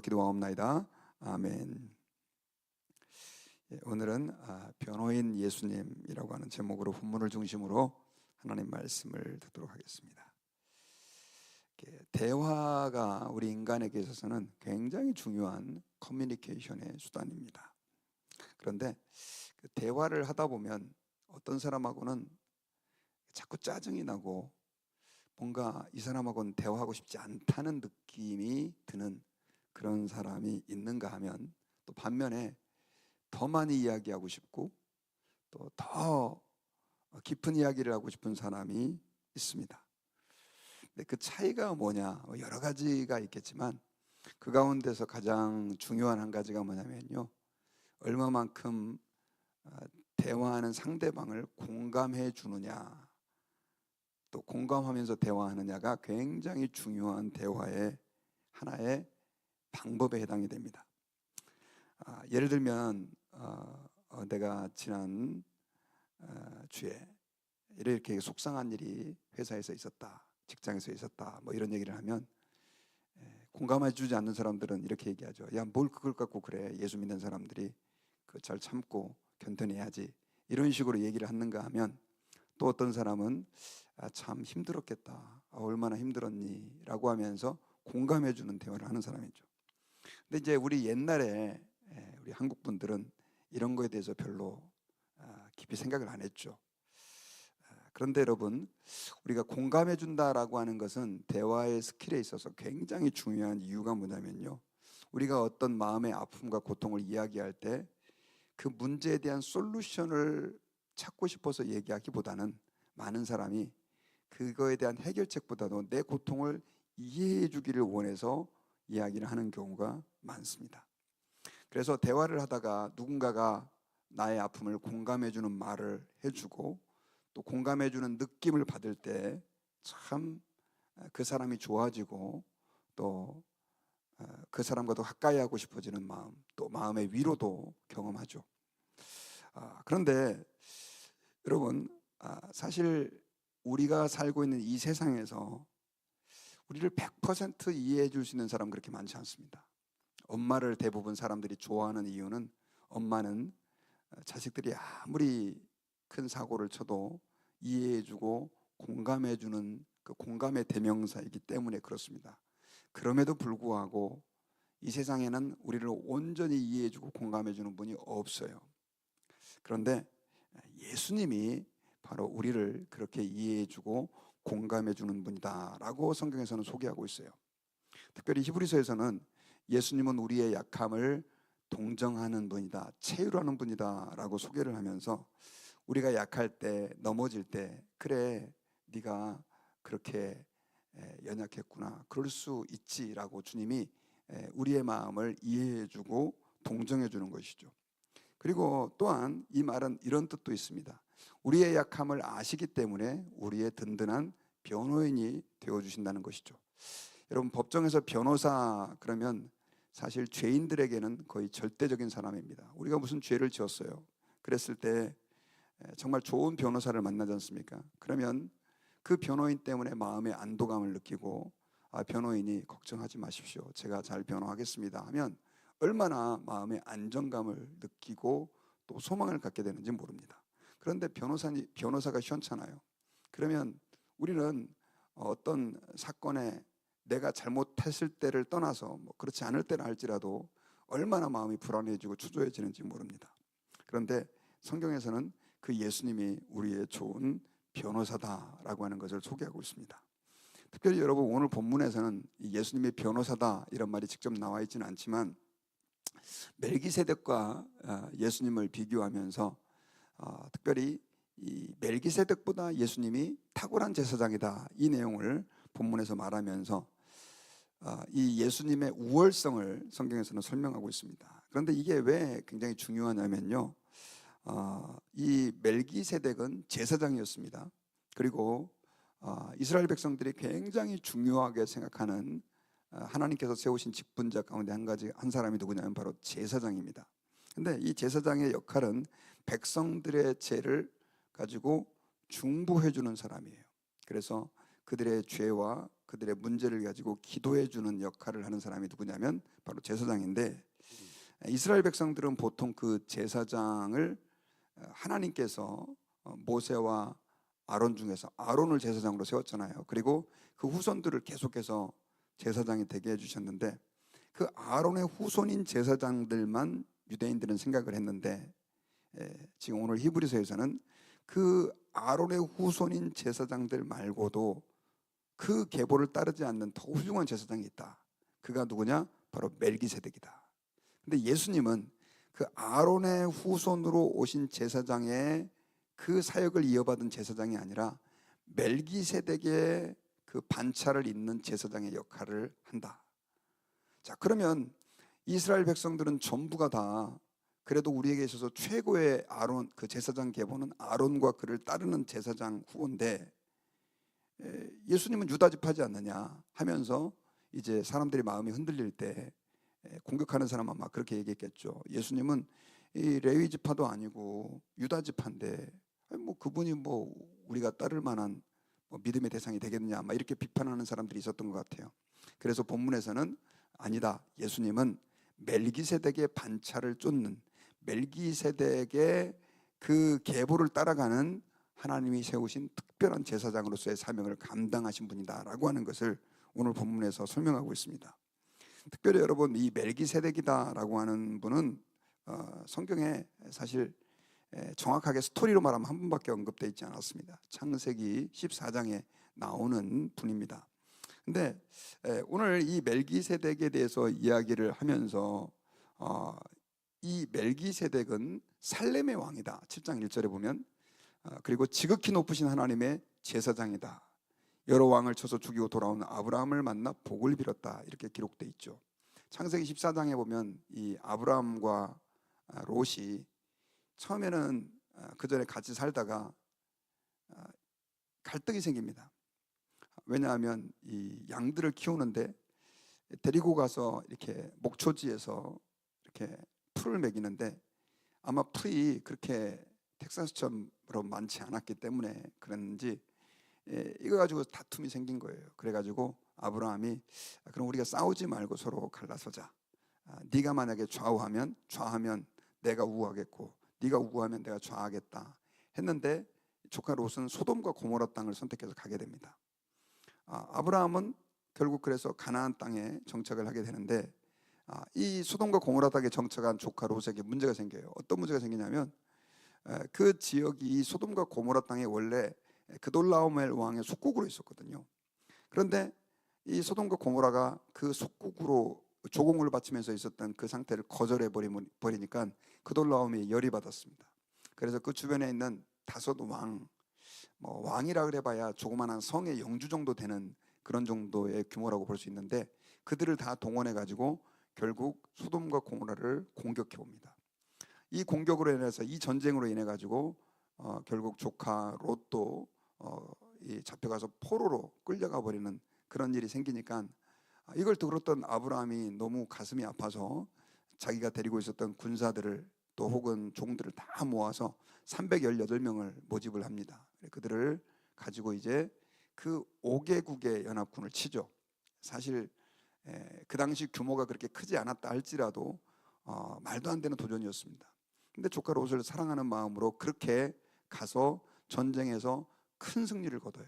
기도하옵나이다. 아멘. 오늘은 변호인 예수님이라고 하는 제목으로 본문을 중심으로 하나님 말씀을 듣도록 하겠습니다. 대화가 우리 인간에게 있어서는 굉장히 중요한 커뮤니케이션의 수단입니다. 그런데 대화를 하다 보면 어떤 사람하고는 자꾸 짜증이 나고 뭔가 이 사람하고는 대화하고 싶지 않다는 느낌이 드는 그런 사람이 있는가 하면, 또 반면에 더 많이 이야기하고 싶고 또 더 깊은 이야기를 하고 싶은 사람이 있습니다. 근데 그 차이가 뭐냐, 여러 가지가 있겠지만 그 가운데서 가장 중요한 한 가지가 뭐냐면요, 얼마만큼 대화하는 상대방을 공감해 주느냐, 또 공감하면서 대화하느냐가 굉장히 중요한 대화의 하나의 방법에 해당이 됩니다. 예를 들면 내가 지난 주에 이렇게 속상한 일이 회사에서 있었다, 직장에서 있었다, 뭐 이런 얘기를 하면 공감해 주지 않는 사람들은 이렇게 얘기하죠. 야, 뭘 그걸 갖고 그래, 예수 믿는 사람들이 그 잘 참고 견뎌내야지, 이런 식으로 얘기를 하는가 하면, 또 어떤 사람은 참 힘들었겠다, 얼마나 힘들었니 라고 하면서 공감해 주는 대화를 하는 사람이죠. 근데 이제 우리 옛날에 우리 한국 분들은 이런 거에 대해서 별로 깊이 생각을 안 했죠. 그런데 여러분, 우리가 공감해 준다라고 하는 것은 대화의 스킬에 있어서 굉장히 중요한 이유가 뭐냐면요, 우리가 어떤 마음의 아픔과 고통을 이야기할 때 그 문제에 대한 솔루션을 찾고 싶어서 얘기하기보다는, 많은 사람이 그거에 대한 해결책보다도 내 고통을 이해해 주기를 원해서 이야기를 하는 경우가 많습니다. 그래서 대화를 하다가 누군가가 나의 아픔을 공감해 주는 말을 해주고 또 공감해 주는 느낌을 받을 때 참 그 사람이 좋아지고, 또 그 사람과 더 가까이 하고 싶어지는 마음, 또 마음의 위로도 경험하죠. 그런데 여러분, 사실 우리가 살고 있는 이 세상에서 우리를 100% 이해해 줄 수 있는 사람 그렇게 많지 않습니다. 엄마를 대부분 사람들이 좋아하는 이유는, 엄마는 자식들이 아무리 큰 사고를 쳐도 이해해주고 공감해주는 그 공감의 대명사이기 때문에 그렇습니다. 그럼에도 불구하고 이 세상에는 우리를 온전히 이해해주고 공감해주는 분이 없어요. 그런데 예수님이 바로 우리를 그렇게 이해해주고 공감해주는 분이다라고 성경에서는 소개하고 있어요. 특별히 히브리서에서는 예수님은 우리의 약함을 동정하는 분이다, 체휼하는 분이다 라고 소개를 하면서, 우리가 약할 때, 넘어질 때, 그래 네가 그렇게 연약했구나, 그럴 수 있지라고 주님이 우리의 마음을 이해해주고 동정해주는 것이죠. 그리고 또한 이 말은 이런 뜻도 있습니다. 우리의 약함을 아시기 때문에 우리의 든든한 변호인이 되어주신다는 것이죠. 여러분, 법정에서 변호사 그러면 사실 죄인들에게는 거의 절대적인 사람입니다. 우리가 무슨 죄를 지었어요, 그랬을 때 정말 좋은 변호사를 만나지 않습니까? 그러면 그 변호인 때문에 마음의 안도감을 느끼고, 변호인이 걱정하지 마십시오, 제가 잘 변호하겠습니다 하면 얼마나 마음의 안정감을 느끼고 또 소망을 갖게 되는지 모릅니다. 그런데 변호사가 시원찮아요. 그러면 우리는 어떤 사건에 내가 잘못했을 때를 떠나서 그렇지 않을 때라 할지라도 얼마나 마음이 불안해지고 초조해지는지 모릅니다. 그런데 성경에서는 그 예수님이 우리의 좋은 변호사다라고 하는 것을 소개하고 있습니다. 특별히 여러분, 오늘 본문에서는 예수님이 변호사다 이런 말이 직접 나와 있지는 않지만, 멜기세덱과 예수님을 비교하면서 특별히 이 멜기세덱보다 예수님이 탁월한 제사장이다, 이 내용을 본문에서 말하면서 이 예수님의 우월성을 성경에서는 설명하고 있습니다. 그런데 이게 왜 굉장히 중요하냐면요, 이 멜기세덱은 제사장이었습니다. 그리고 이스라엘 백성들이 굉장히 중요하게 생각하는 하나님께서 세우신 직분자 가운데 한 사람이 누구냐면 바로 제사장입니다. 근데 이 제사장의 역할은 백성들의 죄를 가지고 중보해 주는 사람이에요. 그래서 그들의 죄와 그들의 문제를 가지고 기도해 주는 역할을 하는 사람이 누구냐면 바로 제사장인데, 이스라엘 백성들은 보통 그 제사장을 하나님께서 모세와 아론 중에서 아론을 제사장으로 세웠잖아요. 그리고 그 후손들을 계속해서 제사장이 되게 해주셨는데, 그 아론의 후손인 제사장들만 유대인들은 생각을 했는데, 지금 오늘 히브리서에서는 그 아론의 후손인 제사장들 말고도 그 계보를 따르지 않는 더 훌륭한 제사장이 있다. 그가 누구냐? 바로 멜기세덱이다. 근데 예수님은 그 아론의 후손으로 오신 제사장의 그 사역을 이어받은 제사장이 아니라 멜기세덱의 그 반차를 잇는 제사장의 역할을 한다. 자, 그러면 이스라엘 백성들은 전부가 다 그래도 우리에게 있어서 최고의 아론, 그 제사장 계보는 아론과 그를 따르는 제사장 후보인데, 예수님은 유다 지파지 않느냐 하면서 이제 사람들이 마음이 흔들릴 때 공격하는 사람은 아마 그렇게 얘기했겠죠. 예수님은 이 레위 지파도 아니고 유다 지파인데 뭐 그분이 뭐 우리가 따를 만한 뭐 믿음의 대상이 되겠느냐, 아마 이렇게 비판하는 사람들이 있었던 것 같아요. 그래서 본문에서는 아니다, 예수님은 멜기세덱의 반차를 쫓는, 멜기세덱의 그 계보를 따라가는 하나님이 세우신 특별한 제사장으로서의 사명을 감당하신 분이다라고 하는 것을 오늘 본문에서 설명하고 있습니다. 특별히 여러분, 이 멜기세덱이다라고 하는 분은 성경에 사실 정확하게 스토리로 말하면 한 분밖에 언급되어 있지 않았습니다. 창세기 14장에 나오는 분입니다. 근데 오늘 이 멜기세덱에 대해서 이야기를 하면서 이 멜기세덱은 살렘의 왕이다, 7장 1절에 보면. 그리고 지극히 높으신 하나님의 제사장이다, 여러 왕을 쳐서 죽이고 돌아온 아브라함을 만나 복을 빌었다, 이렇게 기록되어 있죠. 창세기 14장에 보면 이 아브라함과 롯이 처음에는 그 전에 같이 살다가 갈등이 생깁니다. 왜냐하면 이 양들을 키우는데 데리고 가서 이렇게 목초지에서 이렇게 풀을 먹이는데, 아마 풀이 그렇게 텍사스처럼 많지 않았기 때문에 그랬는지 이거 가지고 다툼이 생긴 거예요. 그래가지고 아브라함이 그럼 우리가 싸우지 말고 서로 갈라서자. 네가 만약에 좌우하면 내가 우하겠고, 네가 우하면 내가 좌하겠다 했는데, 조카 롯은 소돔과 고모라 땅을 선택해서 가게 됩니다. 아브라함은 결국 그래서 가나안 땅에 정착을 하게 되는데, 이 소돔과 고모라 땅에 정착한 조카 롯에게 문제가 생겨요. 어떤 문제가 생기냐면, 그 지역이 이 소돔과 고모라 땅에 원래 그돌라오멜 왕의 속국으로 있었거든요. 그런데 이 소돔과 고모라가 그 속국으로 조공을 바치면서 있었던 그 상태를 거절해 버리니까 그돌라오멜이 열이 받았습니다. 그래서 그 주변에 있는 다섯 왕, 뭐 왕이라 그래봐야 조그마한 성의 영주 정도 되는 그런 정도의 규모라고 볼 수 있는데, 그들을 다 동원해 가지고 결국 소돔과 고모라를 공격해 옵니다. 이 공격으로 인해서, 이 전쟁으로 인해 가지고 결국 조카 롯도 잡혀가서 포로로 끌려가 버리는 그런 일이 생기니까, 이걸 들었던 아브라함이 너무 가슴이 아파서 자기가 데리고 있었던 군사들을 또 혹은 종들을 다 모아서 318명을 모집을 합니다. 그들을 가지고 이제 그 5개국의 연합군을 치죠. 사실 그 당시 규모가 그렇게 크지 않았다 할지라도 말도 안 되는 도전이었습니다. 근데 조카 롯을 사랑하는 마음으로 그렇게 가서 전쟁에서 큰 승리를 거둬요.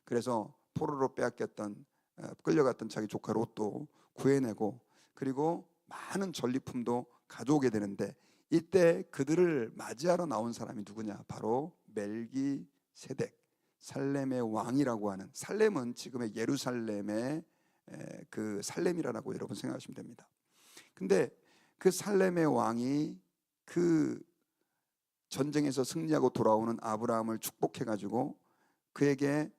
그래서 포로로 빼앗겼던, 끌려갔던 자기 조카 롯도 구해내고, 그리고 많은 전리품도 가져오게 되는데, 이때 그들을 맞이하러 나온 사람이 누구냐? 바로 멜기세덱, 살렘의 왕이라고 하는, 살렘은 지금의 예루살렘의 그 살렘이라고 여러분 생각하시면 됩니다. 근데 그 살렘의 왕이 그 전쟁에서 승리하고 돌아오는 아브라함을 축복해 가지고 그에게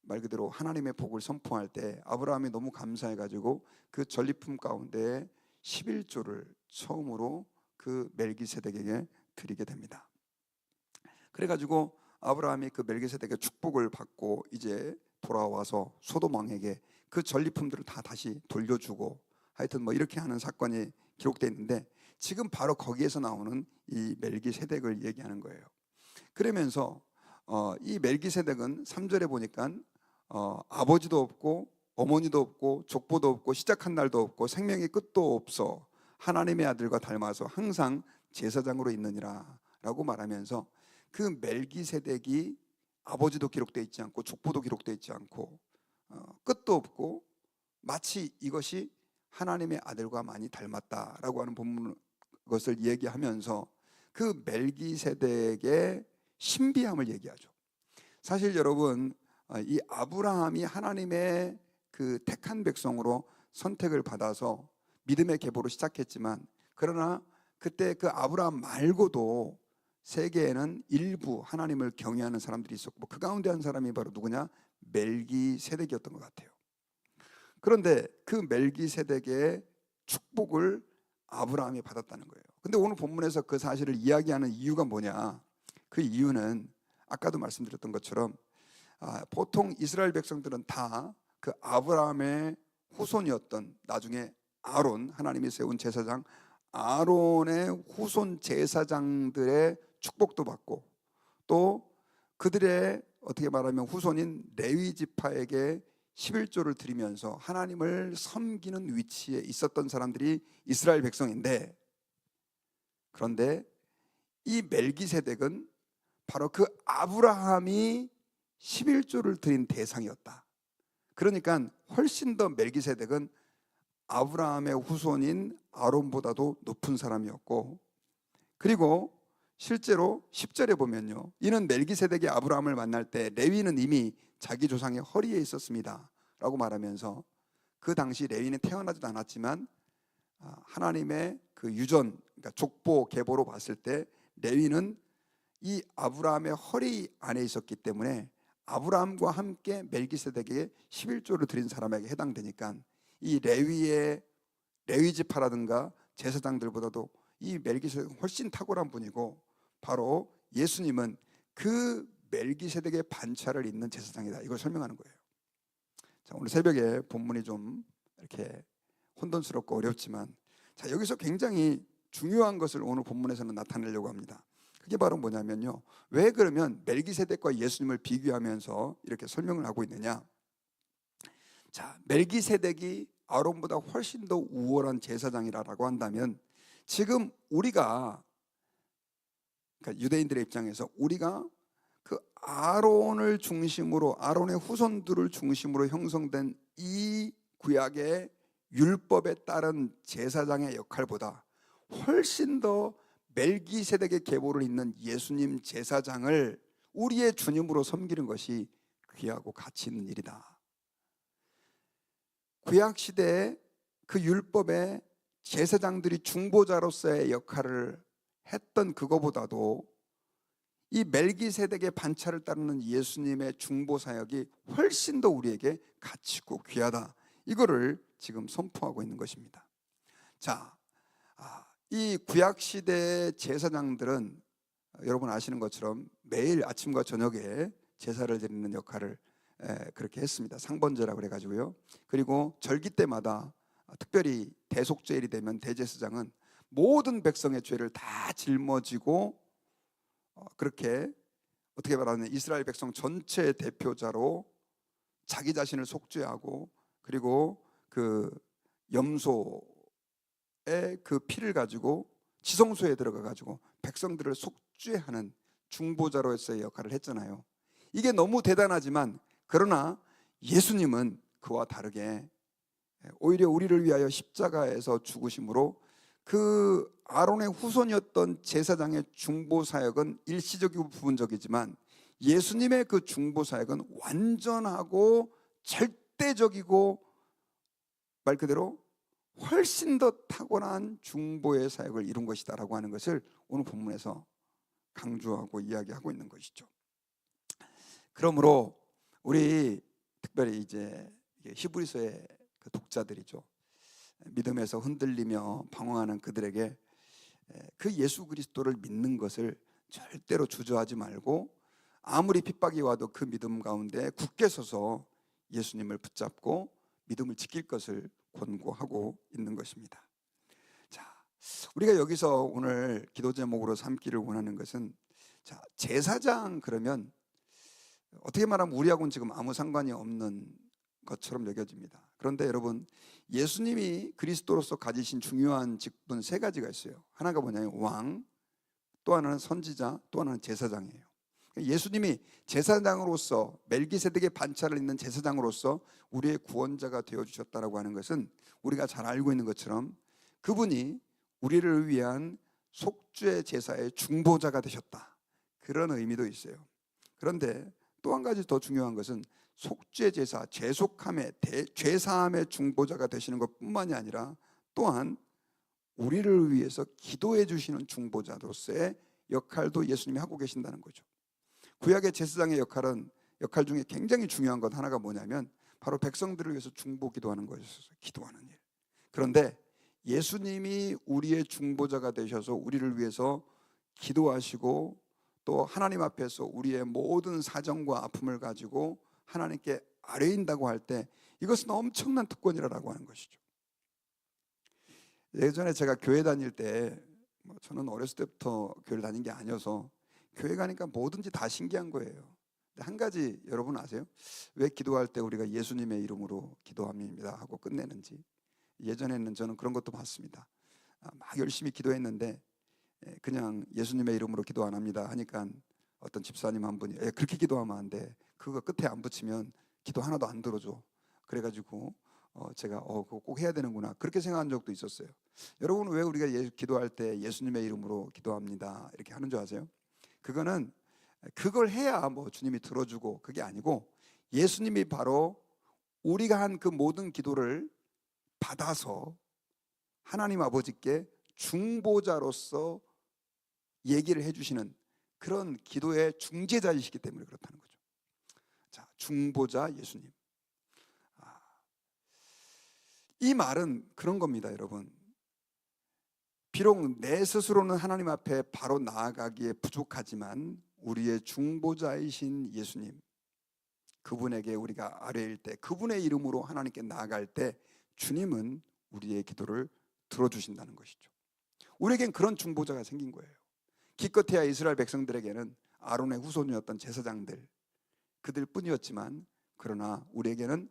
말 그대로 하나님의 복을 선포할 때, 아브라함이 너무 감사해 가지고 그 전리품 가운데 11조를 처음으로 그 멜기세덱에게 드리게 됩니다. 그래 가지고 아브라함이 그 멜기세덱의 축복을 받고 이제 돌아와서 소돔 왕에게 그 전리품들을 다 다시 돌려주고, 하여튼 뭐 이렇게 하는 사건이 기록되어 있는데, 지금 바로 거기에서 나오는 이 멜기세덱을 얘기하는 거예요. 그러면서 이 멜기세덱은 3절에 보니까 아버지도 없고 어머니도 없고 족보도 없고 시작한 날도 없고 생명의 끝도 없어 하나님의 아들과 닮아서 항상 제사장으로 있느니라 라고 말하면서 그 멜기세덱이 아버지도 기록되어 있지 않고 족보도 기록되어 있지 않고 끝도 없고 마치 이것이 하나님의 아들과 많이 닮았다라고 하는 본문 것을 얘기하면서 그 멜기세덱의 신비함을 얘기하죠. 사실 여러분, 이 아브라함이 하나님의 그 택한 백성으로 선택을 받아서 믿음의 계보로 시작했지만, 그러나 그때 그 아브라함 말고도 세계에는 일부 하나님을 경외하는 사람들이 있었고, 그 가운데 한 사람이 바로 누구냐? 멜기세덱이었던 것 같아요. 그런데 그 멜기세덱의 축복을 아브라함이 받았다는 거예요. 근데 오늘 본문에서 그 사실을 이야기하는 이유가 뭐냐? 그 이유는 아까도 말씀드렸던 것처럼 보통 이스라엘 백성들은 다 그 아브라함의 후손이었던 나중에 아론, 하나님이 세운 제사장 아론의 후손 제사장들의 축복도 받고, 또 그들의 어떻게 말하면 후손인 레위 지파에게 11조를 드리면서 하나님을 섬기는 위치에 있었던 사람들이 이스라엘 백성인데, 그런데 이 멜기세덱은 바로 그 아브라함이 11조를 드린 대상이었다. 그러니까 훨씬 더 멜기세덱은 아브라함의 후손인 아론보다도 높은 사람이었고, 그리고 실제로 10절에 보면요, 이는 멜기세덱이 아브라함을 만날 때 레위는 이미 자기 조상의 허리에 있었습니다 라고 말하면서, 그 당시 레위는 태어나지도 않았지만 하나님의 그 유전, 그러니까 족보 계보로 봤을 때 레위는 이 아브라함의 허리 안에 있었기 때문에 아브라함과 함께 멜기세덱에게 11조를 드린 사람에게 해당되니까 이 레위 지파라든가 제사장들보다도 이 멜기세덱은 훨씬 탁월한 분이고, 바로 예수님은 그 멜기세덱의 반차를 잇는 제사장이다, 이걸 설명하는 거예요. 자, 오늘 새벽에 본문이 좀 이렇게 혼돈스럽고 어렵지만, 자, 여기서 굉장히 중요한 것을 오늘 본문에서는 나타내려고 합니다. 그게 바로 뭐냐면요, 왜 그러면 멜기세덱과 예수님을 비교하면서 이렇게 설명을 하고 있느냐? 자, 멜기세덱이 아론보다 훨씬 더 우월한 제사장이라고 한다면, 지금 우리가, 그러니까 유대인들의 입장에서 우리가 그 아론을 중심으로, 아론의 후손들을 중심으로 형성된 이 구약의 율법에 따른 제사장의 역할보다 훨씬 더 멜기세덱의 계보를 잇는 예수님 제사장을 우리의 주님으로 섬기는 것이 귀하고 가치 있는 일이다. 구약 시대에 그 율법의 제사장들이 중보자로서의 역할을 했던 그거보다도 이 멜기세덱의 반차를 따르는 예수님의 중보 사역이 훨씬 더 우리에게 가치 있고 귀하다, 이거를 지금 선포하고 있는 것입니다. 자, 이 구약 시대 제사장들은 여러분 아시는 것처럼 매일 아침과 저녁에 제사를 드리는 역할을 그렇게 했습니다. 상번제라고 그래가지고요. 그리고 절기 때마다 특별히 대속죄일이 되면 대제사장은 모든 백성의 죄를 다 짊어지고 그렇게 어떻게 말하면 이스라엘 백성 전체의 대표자로 자기 자신을 속죄하고, 그리고 그 염소의 그 피를 가지고 지성소에 들어가 가지고 백성들을 속죄하는 중보자로서의 역할을 했잖아요. 이게 너무 대단하지만, 그러나 예수님은 그와 다르게 오히려 우리를 위하여 십자가에서 죽으심으로 그 아론의 후손이었던 제사장의 중보 사역은 일시적이고 부분적이지만, 예수님의 그 중보 사역은 완전하고 절대적이고 말 그대로 훨씬 더 탁월한 중보의 사역을 이룬 것이다라고 하는 것을 오늘 본문에서 강조하고 이야기하고 있는 것이죠. 그러므로 우리 특별히 이제 히브리서의 그 독자들이죠, 믿음에서 흔들리며 방황하는 그들에게 그 예수 그리스도를 믿는 것을 절대로 주저하지 말고, 아무리 핍박이 와도 그 믿음 가운데 굳게 서서 예수님을 붙잡고 믿음을 지킬 것을 권고하고 있는 것입니다. 자, 우리가 여기서 오늘 기도 제목으로 삼기를 원하는 것은, 자, 제사장 그러면 어떻게 말하면 우리하고는 지금 아무 상관이 없는 것처럼 여겨집니다. 그런데 여러분, 예수님이 그리스도로서 가지신 중요한 직분 세 가지가 있어요. 하나가 뭐냐면 왕, 또 하나는 선지자, 또 하나는 제사장이에요. 예수님이 제사장으로서 멜기세덱의 반차를 잇는 제사장으로서 우리의 구원자가 되어주셨다라고 하는 것은 우리가 잘 알고 있는 것처럼 그분이 우리를 위한 속죄 제사의 중보자가 되셨다, 그런 의미도 있어요. 그런데 또 한 가지 더 중요한 것은 속죄 제사, 죄속함의 죄사함의 중보자가 되시는 것뿐만이 아니라 또한 우리를 위해서 기도해 주시는 중보자로서의 역할도 예수님이 하고 계신다는 거죠. 구약의 제사장의 역할 중에 굉장히 중요한 것 하나가 뭐냐면 바로 백성들을 위해서 중보 기도하는 것이었어요. 기도하는 일. 그런데 예수님이 우리의 중보자가 되셔서 우리를 위해서 기도하시고 또 하나님 앞에서 우리의 모든 사정과 아픔을 가지고 하나님께 아뢰인다고 할 때 이것은 엄청난 특권이라고 하는 것이죠. 예전에 제가 교회 다닐 때 저는 어렸을 때부터 교회를 다닌 게 아니어서 교회 가니까 뭐든지 다 신기한 거예요. 한 가지 여러분 아세요? 왜 기도할 때 우리가 예수님의 이름으로 기도합니다 하고 끝내는지. 예전에는 저는 그런 것도 봤습니다. 막 열심히 기도했는데 그냥 예수님의 이름으로 기도 안 합니다 하니까 어떤 집사님 한 분이 그렇게 기도하면 안 돼, 그거 끝에 안 붙이면 기도 하나도 안 들어줘. 그래가지고 제가 그거 꼭 해야 되는구나 그렇게 생각한 적도 있었어요. 여러분, 왜 우리가 기도할 때 예수님의 이름으로 기도합니다 이렇게 하는 줄 아세요? 그거는 그걸 해야 뭐 주님이 들어주고 그게 아니고 예수님이 바로 우리가 한 그 모든 기도를 받아서 하나님 아버지께 중보자로서 얘기를 해주시는 그런 기도의 중재자이시기 때문에 그렇다는 거죠. 자, 중보자 예수님. 이 말은 그런 겁니다, 여러분. 비록 내 스스로는 하나님 앞에 바로 나아가기에 부족하지만 우리의 중보자이신 예수님, 그분에게 우리가 아뢰일 때, 그분의 이름으로 하나님께 나아갈 때 주님은 우리의 기도를 들어주신다는 것이죠. 우리에겐 그런 중보자가 생긴 거예요. 기껏해야 이스라엘 백성들에게는 아론의 후손이었던 제사장들, 그들 뿐이었지만 그러나 우리에게는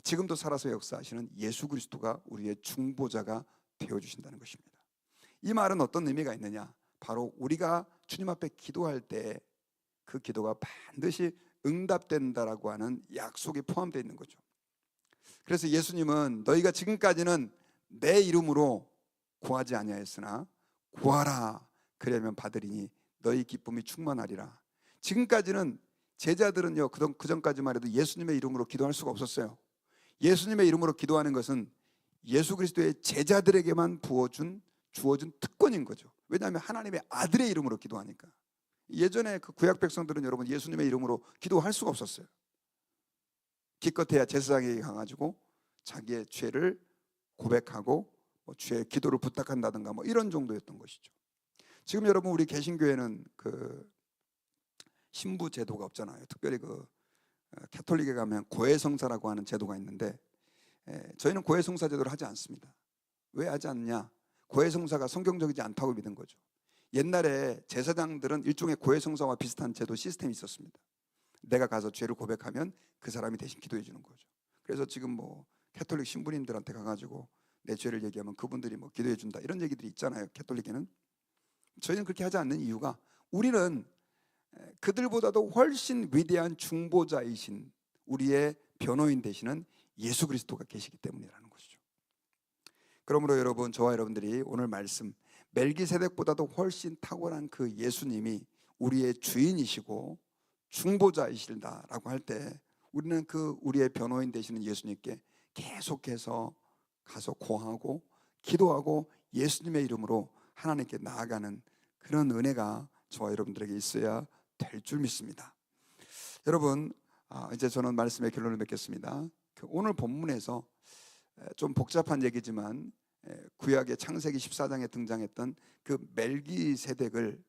지금도 살아서 역사하시는 예수 그리스도가 우리의 중보자가 되어주신다는 것입니다. 이 말은 어떤 의미가 있느냐? 바로 우리가 주님 앞에 기도할 때 그 기도가 반드시 응답된다라고 하는 약속이 포함되어 있는 거죠. 그래서 예수님은 너희가 지금까지는 내 이름으로 구하지 아니하였으나 구하라 그러면 받으리니 너희 기쁨이 충만하리라. 지금까지는 제자들은요, 그전까지만 해도 예수님의 이름으로 기도할 수가 없었어요. 예수님의 이름으로 기도하는 것은 예수 그리스도의 제자들에게만 주어진 특권인 거죠. 왜냐하면 하나님의 아들의 이름으로 기도하니까. 예전에 그 구약 백성들은 여러분 예수님의 이름으로 기도할 수가 없었어요. 기껏해야 제사장에게 가가지고 자기의 죄를 고백하고 주의 기도를 부탁한다든가 이런 정도였던 것이죠. 지금 여러분 우리 개신교회는 그 신부 제도가 없잖아요. 특별히 그 캐톨릭에 가면 고해성사라고 하는 제도가 있는데 저희는 고해성사 제도를 하지 않습니다. 왜 하지 않냐? 고해성사가 성경적이지 않다고 믿은 거죠. 옛날에 제사장들은 일종의 고해성사와 비슷한 제도 시스템이 있었습니다. 내가 가서 죄를 고백하면 그 사람이 대신 기도해 주는 거죠. 그래서 지금 캐톨릭 신부님들한테 가가지고 내 죄를 얘기하면 그분들이 기도해 준다 이런 얘기들이 있잖아요. 캐톨릭에는. 저희는 그렇게 하지 않는 이유가 우리는 그들보다도 훨씬 위대한 중보자이신 우리의 변호인 되시는 예수 그리스도가 계시기 때문이라는 것이죠. 그러므로 여러분, 저와 여러분들이 오늘 말씀 멜기세덱보다도 훨씬 탁월한 그 예수님이 우리의 주인이시고 중보자이시다라고 할 때 우리는 그 우리의 변호인 되시는 예수님께 계속해서 가서 고하고 기도하고 예수님의 이름으로 하나님께 나아가는 그런 은혜가 저와 여러분들에게 있어야 될 줄 믿습니다. 여러분, 이제 저는 말씀의 결론을 맺겠습니다. 오늘 본문에서 좀 복잡한 얘기지만 구약의 창세기 14장에 등장했던 그 멜기세덱을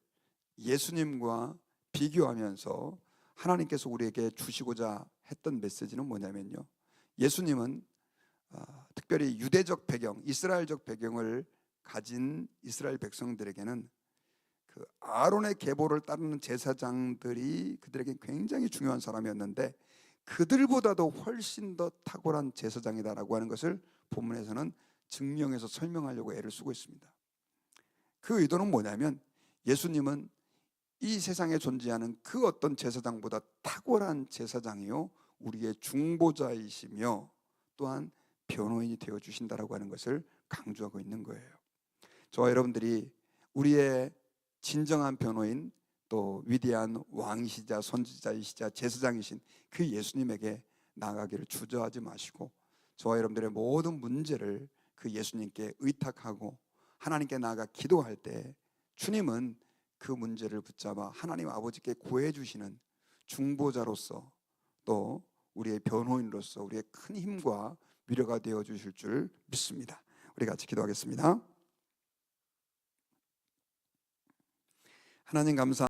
예수님과 비교하면서 하나님께서 우리에게 주시고자 했던 메시지는 뭐냐면요, 예수님은 특별히 유대적 배경, 이스라엘적 배경을 가진 이스라엘 백성들에게는 그 그 아론의 계보를 따르는 제사장들이 그들에게 굉장히 중요한 사람이었는데 그들보다도 훨씬 더 탁월한 제사장이다라고 하는 것을 본문에서는 증명해서 설명하려고 애를 쓰고 있습니다. 그 의도는 뭐냐면 예수님은 이 세상에 존재하는 그 어떤 제사장보다 탁월한 제사장이요 우리의 중보자이시며 또한 변호인이 되어 주신다라고 하는 것을 강조하고 있는 거예요. 저와 여러분들이 우리의 진정한 변호인 또 위대한 왕이시자 선지자이시자 제사장이신 그 예수님에게 나아가기를 주저하지 마시고 저와 여러분들의 모든 문제를 그 예수님께 의탁하고 하나님께 나아가 기도할 때 주님은 그 문제를 붙잡아 하나님 아버지께 구해 주시는 중보자로서 또 우리의 변호인으로서 우리의 큰 힘과 위로가 되어 주실 줄 믿습니다. 우리 같이 기도하겠습니다. 하나님 감사